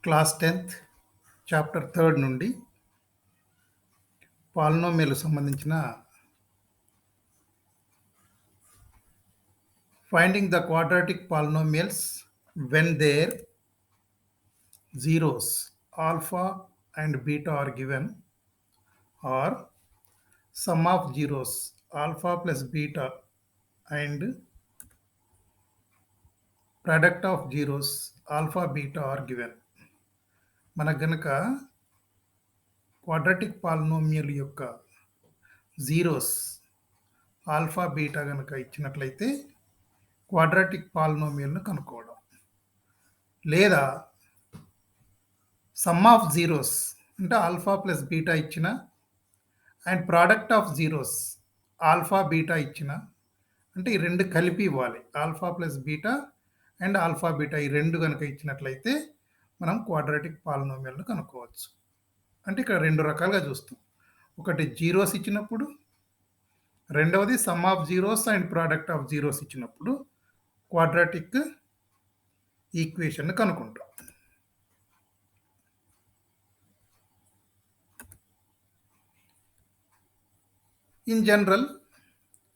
Class 10థ్ chapter 3 నుండి పాలినోమియల్‌కు సంబంధించిన finding the quadratic polynomials when their zeros alpha and beta are given, or sum of zeros alpha plus beta and product of zeros alpha beta are given. మనకు గనక quadratic polynomial యొక్క zeros alpha beta గనక ఇచ్చినట్లయితే quadratic పాలినోమియల్‌ను కనుక్కోవడం. లేదా some of zeros అంటే alpha plus beta ఇచ్చిన and product of zeros alpha beta ఇచ్చిన అంటే ఈ 2 కలిపి ఇవ్వాలి. Alpha plus beta and alpha beta ఈ 2 గనక ఇచ్చినట్లయితే మనం క్వాడ్రాటిక్ పాలినోమియల్‌ను కనుక్కోవచ్చు. అంటే ఇక్కడ 2 రకాలుగా చూస్తాం. ఒకటి జీరోస్ ఇచ్చినప్పుడు, రెండవది some of zeros and product of zeros ఇచ్చినప్పుడు క్వాడ్రాటిక్ ఈక్వేషన్‌ని కనుక్కుంటాం. In general,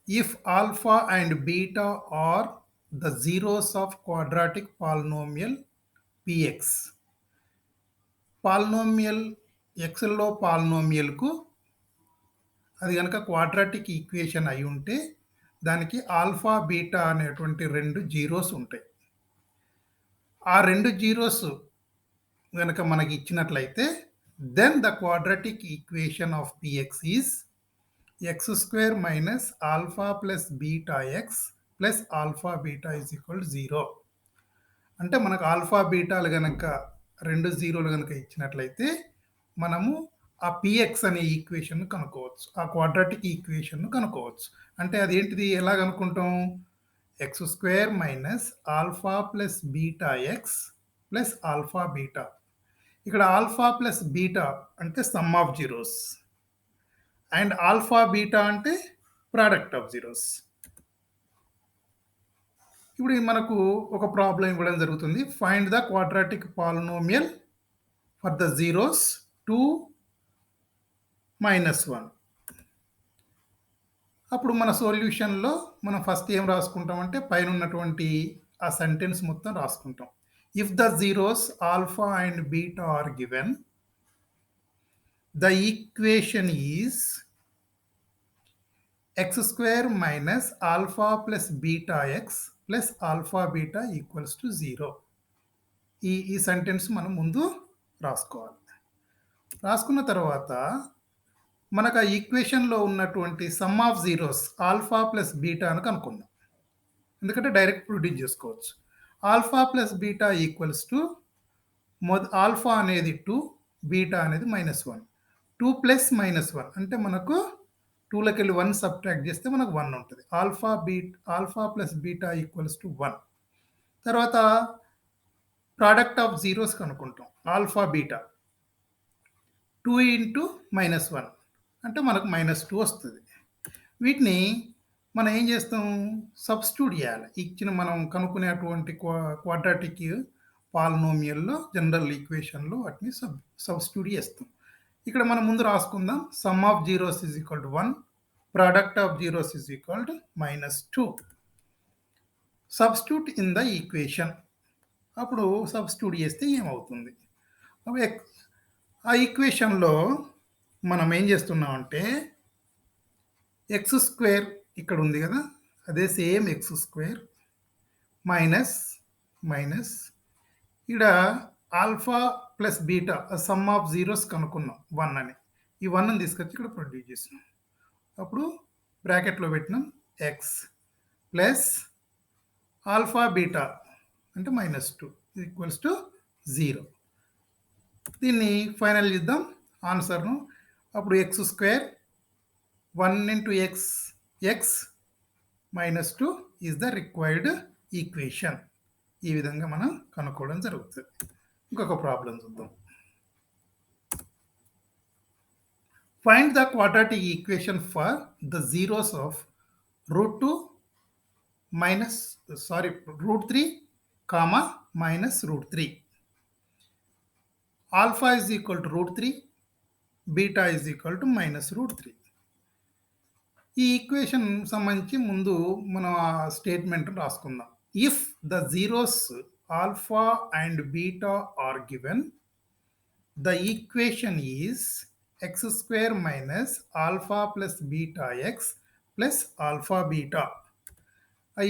if alpha and beta are the zeros of quadratic polynomial px, polynomial ఎక్స్‌లో పాలినోమియల్‌కు అది గనక క్వాడ్రాటిక్ ఈక్వేషన్ అయి ఉంటే దానికి ఆల్ఫా, బీటా అనేటువంటి 2 జీరోస్ ఉంటాయి. ఆ 2 జీరోస్ గనక మనకి ఇచ్చినట్లయితే then the quadratic equation of px is x square minus alpha plus beta x plus alpha beta is equal to 0. అంటే మనకు ఆల్ఫా బీటాలు గనక 2 జీరోలు గనక ఇచ్చినట్లయితే మనము ఆ px అనే ఈక్వేషన్‌ను కనుక్కోవచ్చు. ఆ క్వాడ్రాటిక్ ఈక్వేషన్‌ను కనుక్కోవచ్చు. అంటే అదేంటిది? ఎలా కనుక్కుంటాం? x square minus alpha plus beta x plus alpha beta. ఇక్కడ ఆల్ఫా ప్లస్ బీటా అంటే some of zeros. And alpha beta అంటే ప్రోడక్ట్ ఆఫ్ జీరోస్. ఇప్పుడు మనకు ఒక ప్రాబ్లం ఇవ్వడం జరుగుతుంది. Find the quadratic polynomial for the zeros 2 - 1. అప్పుడు మన సొల్యూషన్‌లో మనం ఫస్ట్ ఏం రాసుకుంటామంటే పైన ఉన్నటువంటి ఆ సెంటెన్స్ మొత్తం రాసుకుంటాం. If the zeros alpha and beta are given, the equation is x square minus alpha plus beta x plus alpha beta equals to 0. ఈ సెంటెన్స్ మనం ముందు రాసుకోవాలి. రాసుకున్న తర్వాత మనకు ఆ ఈక్వేషన్‌లో ఉన్నటువంటి sum of zeros alpha plus బీటాను కనుక్కుందాం. ఎందుకంటే డైరెక్ట్ ప్రొడ్యూస్ చేసుకోవచ్చు. Alpha plus beta equals to alpha అనేది 2, బీటా అనేది -1. 2 ప్లస్ -1 అంటే మనకు 2లోకెళ్ళి 1 సబ్ట్రాక్ట్ చేస్తే మనకు 1 ఉంటది. Alpha plus beta equals to 1. తర్వాత ప్రోడక్ట్ ఆఫ్ జీరోస్ కనుక్కుంటాం. Alpha, beta. 2 ఇంటూ -1 అంటే మనకు -2 వస్తది. వీటిని మనం ఏం చేస్తాం? సబ్స్టిట్యూట్ చేయాలి. ఇచ్చిన మనం కనుక్కునేటువంటి క్వాడ్రాటిక్ పాలినోమియల్‌లో జనరల్ ఈక్వేషన్‌లో వాటిని సబ్స్టిట్యూట్ చేస్తాం. ఇక్కడ మనం ముందు రాసుకుందాం. Sum of zeros is equal to 1, product of zeros is equal to -2. Substitute in the equation. అప్పుడు సబ్స్టిట్యూట్ చేస్తే ఏమవుతుంది? ఆ ఈక్వేషన్‌లో మనం ఏం చేస్తున్నామంటే ఎక్స్ స్క్వేర్ ఇక్కడ ఉంది కదా, అదే సేమ్ ఎక్స్ స్క్వేర్ మైనస్ ఇక్కడ alpha plus beta sum of zeros కనుక్కున్నాం 1 అని. ఈ 1ని తీసుకొచ్చి ఇక్కడ ప్రొడ్యూస్ చేసినాం. అప్పుడు బ్రాకెట్‌లో పెట్టినాం ఎక్స్ ప్లస్ ఆల్ఫా బీటా అంటే -2 ఈక్వల్స్ టు 0. దీన్ని ఫైనల్ చేద్దాం ఆన్సర్‌ను. అప్పుడు x square 1 into x -2 is the required equation. ఈ విధంగా మనం కనుక్కోవడం జరుగుతుంది. ఇంకొక ప్రాబ్లం చూద్దాం. Find the quadratic equation for the zeros of √3, -√3, -√3. Alpha is equal to √3, beta is equal to -√3. ఈ ఈక్వేషన్ సంబంధించి ముందు మనం ఆ స్టేట్మెంట్ రాసుకుందాం. If the zeros alpha and beta are given, the equation is x square minus alpha plus beta x plus alpha beta. ఆ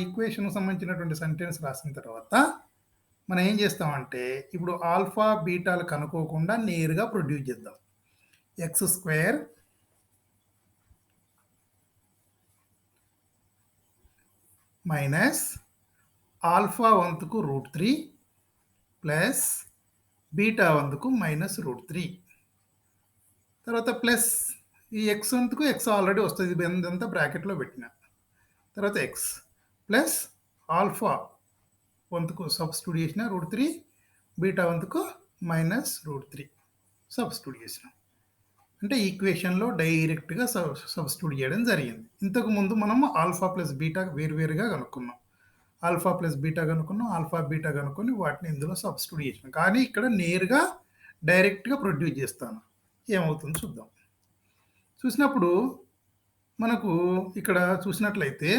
equation సంబంధించినటువంటి sentence రాసిన తర్వాత మనం ఏం చేస్తామంటే ఇప్పుడు ఆల్ఫా బీటాలు కనుక్కోకుండా నేరుగా ప్రొడ్యూస్ చేద్దాం. ఎక్స్ స్క్వేర్ మైనస్ ఆల్ఫా వంతుకు √3 ప్లస్ బీటా వంతుకు -√3. తర్వాత ప్లస్ ఈ ఎక్స్ వంతుకు ఎక్స్ ఆల్రెడీ వస్తుంది, ఇదంతా బ్రాకెట్లో పెట్టిన తర్వాత ఎక్స్ ప్లస్ ఆల్ఫా వంతుకు సబ్స్టిట్యూట్ చేసిన √3, బీటా వంతుకు -√3 సబ్స్టిట్యూట్ చేసిన. అంటే ఈక్వేషన్లో డైరెక్ట్గా సబ్స్టిట్యూట్ చేయడం జరిగింది. ఇంతకు ముందు మనము ఆల్ఫా ప్లస్ బీటా వేరువేరుగా కనుక్కున్నాం. ఆల్ఫా ప్లస్ బీటా కనుక్కున్నాం, ఆల్ఫా బీటా కనుక్కొని వాటిని ఇందులో సబ్స్టిట్యూట్ చేసినాం. కానీ ఇక్కడ నేరుగా డైరెక్ట్గా ప్రొడ్యూస్ చేస్తాను. ఏమవుతుందో చూద్దాం. చూసినప్పుడు మనకు ఇక్కడ చూసినట్లయితే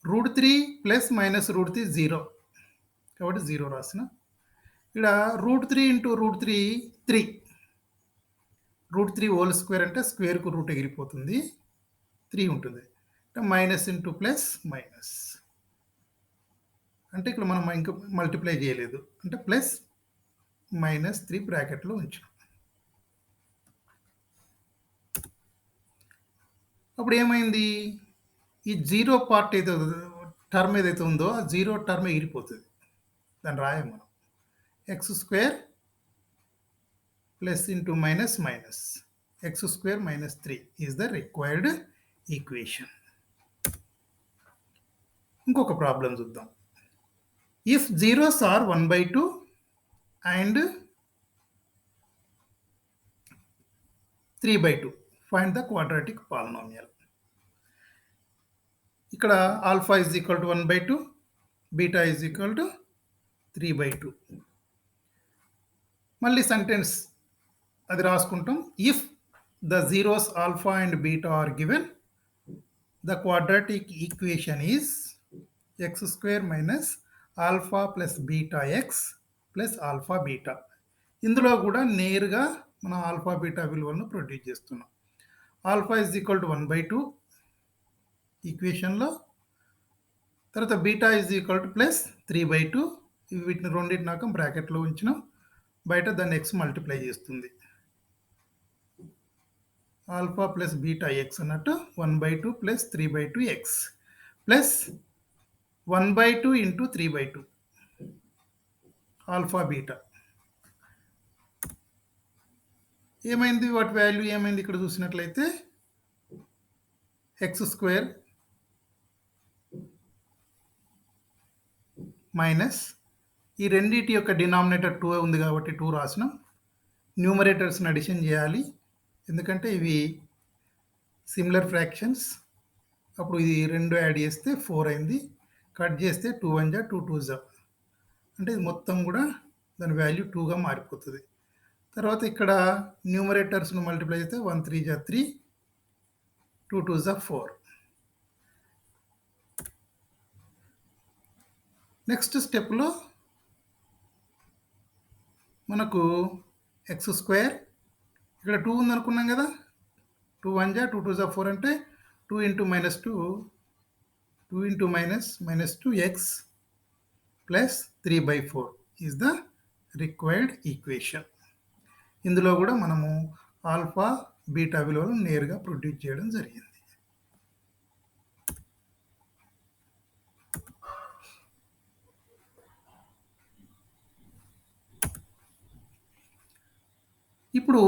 √3 ప్లస్ -√3 0, కాబట్టి 0 రాసిన. ఇక్కడ √3 ఇంటూ √3 3, √3 హోల్ స్క్వేర్ అంటే స్క్వేర్కు రూట్ ఎగిరిపోతుంది, 3 ఉంటుంది. మైనస్ ఇంటూ ప్లస్ మైనస్ అంటే ఇక్కడ మనం ఇంకా మల్టిప్లై చేయలేదు, అంటే ప్లస్ -3 బ్రాకెట్లో ఉంచాం. అప్పుడు ఏమైంది, ఈ జీరో పార్ట్ టర్మ్ ఏదైతే ఉందో ఆ జీరో టర్మ్ ఎగిరిపోతుంది. దాన్ని రాయం మనం. X square plus into minus minus x square -3 is the required equation. ఇంకొక ప్రాబ్లం చూద్దాం. If zeros are 1/2 and 3/2, find the quadratic polynomial. ఇక్కడ alpha is equal to 1/2, beta is equal to 3/2. మళ్ళీ sentence అది రాసుకుంటాం. If the zeros alpha and beta are given, the quadratic equation is x square minus alpha plus beta x plus alpha beta. ఇందులో కూడా నేరుగా మనం alpha beta విలువలను produce చేస్తున్నాం. Alpha is equal to 1/2 ఈక్వేషన్లో, తర్వాత beta is equal to plus 3/2. వీటిని రెండింటినాక బ్రాకెట్లో ఉంచినాం, బయట దాన్ని ఎక్స్ మల్టిప్లై చేస్తుంది. ఆల్ఫా ప్లస్ బీటా ఎక్స్ అన్నట్టు 1/2 plus 3/2 X plus 1/2 into 3/2 alpha beta. ఏమైంది, వాటి వాల్యూ ఏమైంది ఇక్కడ చూసినట్లయితే ఎక్స్ స్క్వేర్ మైనస్ ఈ రెండింటి యొక్క డినామినేటర్ 2 ఉంది కాబట్టి 2 రాసినాం. న్యూమరేటర్స్ని అడిషన్ చేయాలి, ఎందుకంటే ఇవి సిమిలర్ ఫ్రాక్షన్స్. అప్పుడు ఇది 2 యాడ్ చేస్తే 4 అయింది, కట్ చేస్తే 2 1 2 2 అంటే ఇది మొత్తం కూడా దాని వాల్యూ 2గా మారిపోతుంది. తర్వాత ఇక్కడ న్యూమరేటర్స్ను మల్టిప్లై చేస్తే 1 3 3, 2 2 4. నెక్స్ట్ స్టెప్లో మనకు ఎక్స్ స్క్వేర్, ఇక్కడ 2 ఉంది అనుకున్నాం కదా, 2 1 2 2 4 అంటే 2 into -2, 2 into -2 X plus 3/4 is the required equation. ఇందులో కూడా మనము ఆల్ఫా బీటా విలువలు నేరుగా ప్రొడ్యూస్ చేయడం జరిగింది. ఇప్పుడు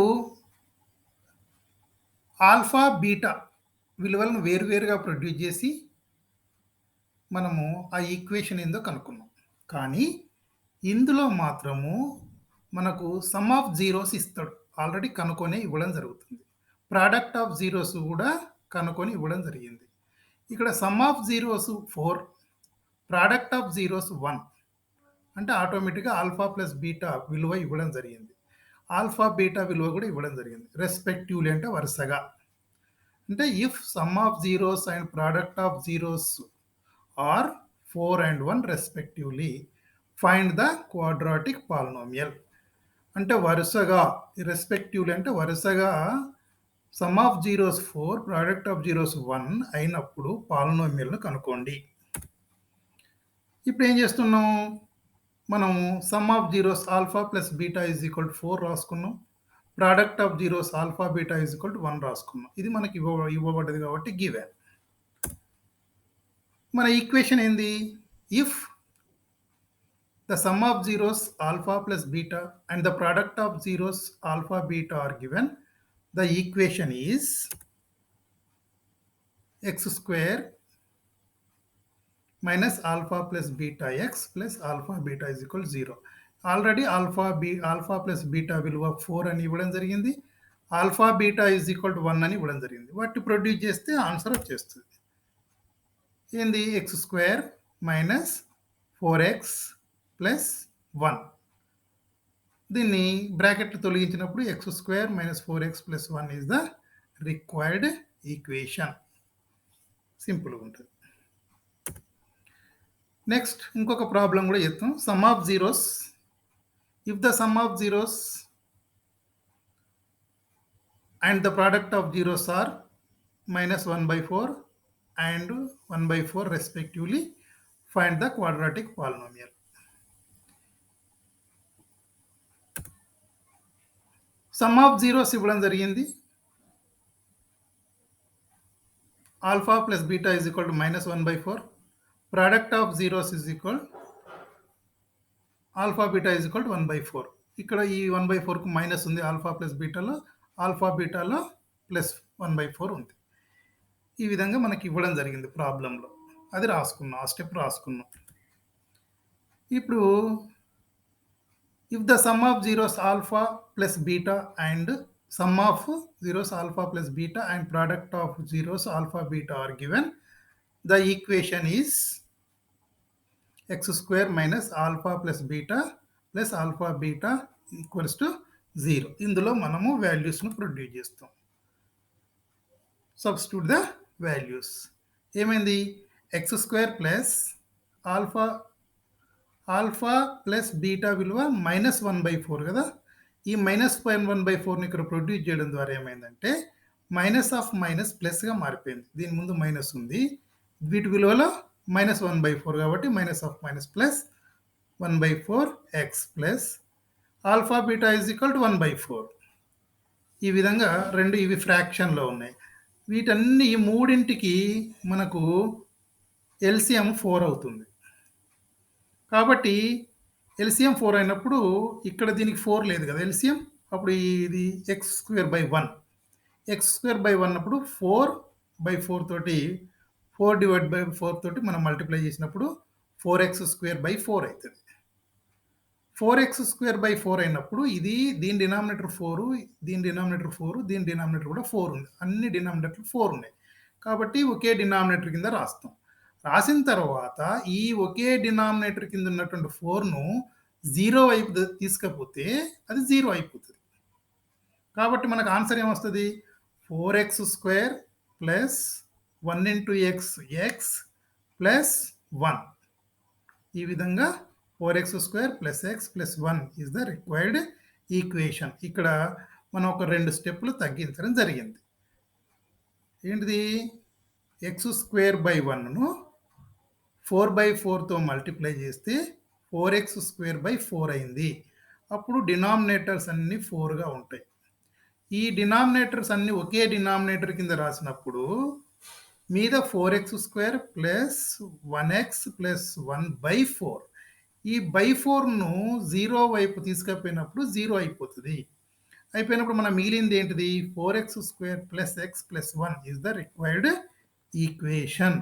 ఆల్ఫా బీటా విలువలను వేరువేరుగా ప్రొడ్యూస్ చేసి మనము ఆ ఈక్వేషన్ ఏందో కనుక్కున్నాం. కానీ ఇందులో మాత్రము మనకు సమ్ ఆఫ్ జీరోస్ ఇస్తాడు, ఆల్రెడీ కనుక్కొని ఇవ్వడం జరుగుతుంది. ప్రోడక్ట్ ఆఫ్ జీరోస్ కూడా కనుక్కొని ఇవ్వడం జరిగింది. ఇక్కడ some of zeros 4, product of zeros 1. అంటే ఆటోమేటిక్‌గా ఆల్ఫా ప్లస్ బీటా విలువ ఇవ్వడం జరిగింది. ఆల్ఫా, బీటా విలువ కూడా ఇవ్వడం జరిగింది. రెస్పెక్టివ్‌లీ అంటే వరుసగా. అంటే if sum of zeros and product of zeros are 4 and 1 respectively find the quadratic polynomial. అంటే వరుసగా రెస్పెక్టివ్‌లీ అంటే వరుసగా sum of zeros 4 product of zeros 1 అయినప్పుడు పాలినోమియల్‌ను కనుక్కోండి. ఇప్పుడు ఏం చేస్తున్నాం? మనం sum of zeros alpha plus beta is equal to 4 రాసుకున్నాం. Product of zeros alpha beta is equal to 1 రాసుకున్నాం. ఇది మనకి ఇవ్వబడ్డది కాబట్టి గివెన్. మన ఈక్వేషన్ ఏంది? If the sum of zeros alpha plus beta and the product of zeros alpha beta are given, the equation is x square minus alpha plus beta x plus alpha beta is equal to 0. Already alpha plus beta విలువ 4 అని ఇవ్వడం జరిగింది. Alpha beta is equal to 1 అని ఇవ్వడం జరిగింది. వాటిని produce చేస్తే answer వచ్చేస్తుంది. ఏంది? X square minus 4x plus 1. దీన్ని బ్రాకెట్ తొలగించినప్పుడు x square minus 4x plus 1 is the required equation. సింపుల్గా ఉంటుంది. నెక్స్ట్ ఇంకొక ప్రాబ్లం కూడా చెప్తాం. Sum of zeros, if the sum of zeros and the product of zeros are minus 1 by 4 and 1 by 4 respectively, find the quadratic polynomial. Sum of zeros ఇవ్వడం జరిగింది. Alpha plus beta is equal to minus 1 by 4. Product of zeros is equal alpha beta is equal to 1 by 4. ఇక్కడ ఈ 1 by 4కు minus ఉంది alpha plus బీటాలో, alpha బీటాలో plus 1 by 4 ఉంది. ఈ విధంగా మనకి ఇవ్వడం జరిగింది ప్రాబ్లంలో. అది రాసుకున్నాం, ఆ స్టెప్ రాసుకున్నాం. ఇప్పుడు if the sum of zeros alpha plus beta and some of zeros alpha plus beta and product of zeros alpha beta are given, the equation is x square minus alpha plus beta equals to 0. ఇందులో మనము వాల్యూస్ను produce చేస్తాం. Substitute the values. ఏమైంది? X square plus alpha plus beta విలువ minus 1 by 4 కదా. ఈ minus 1 by 4ని ఇక్కడ produce చేయడం ద్వారా ఏమైందంటే మైనస్ ఆఫ్ మైనస్ ప్లస్గా మారిపోయింది. దీని ముందు మైనస్ ఉంది, వీటి విలువలో మైనస్ 1 బై 4 కాబట్టి minus of minus plus 1 by 4 X plus alpha beta is equal to 1 by 4. ఈ విధంగా రెండు ఇవి ఫ్రాక్షన్లో ఉన్నాయి. వీటన్ని ఈ మూడింటికి మనకు ఎల్సిఎం 4 అవుతుంది. కాబట్టి ఎల్సిఎం 4 అయినప్పుడు ఇక్కడ దీనికి 4 లేదు కదా ఎల్సిఎం. అప్పుడు ఇది X square by 1. X square by 1 అప్పుడు 4 బై 4 తోటి 4 డివైడ్ బై 4 తోటి మనం మల్టిప్లై చేసినప్పుడు 4x స్క్వేర్ బై 4 అవుతుంది. 4x స్క్వేర్ బై 4 అయినప్పుడు ఇది దీని డినామినేటర్ 4, దీని డినామినేటర్ 4, దీని డినామినేటర్ కూడా 4 ఉంది. అన్ని డినామినేటర్లు 4 ఉన్నాయి. కాబట్టి ఒకే డినామినేటర్ కింద రాస్తాం. రాసిన తర్వాత ఈ ఒకే డినామినేటర్ కింద ఉన్నటువంటి 4ను 0 వైపు తీసుకపోతే అది 0 అయిపోతుంది. కాబట్టి మనకు ఆన్సర్ ఏమొస్తుంది? 4x square plus 1 into x plus 1. ఈ విధంగా 4x square plus x plus 1 is the required equation. ఇక్కడ మనం ఒక 2 స్టెప్పులు తగ్గించడం జరిగింది. ఏంటిది? ఎక్స్ స్క్వేర్ బై 1ను 4 బై 4తో మల్టిప్లై చేస్తే 4x స్క్వేర్ బై 4 అయింది. అప్పుడు డినామినేటర్స్ అన్నీ 4గా ఉంటాయి. ఈ డినామినేటర్స్ అన్నీ ఒకే డినామినేటర్ కింద రాసినప్పుడు మీద 4x square plus 1x plus 1 by 4. ఈ బై 4ను 0 వైపు తీసుకపోయినప్పుడు 0 అయిపోతుంది. అయిపోయినప్పుడు మనం మిగిలింది ఏంటిది? 4x square plus x plus 1 is the required equation.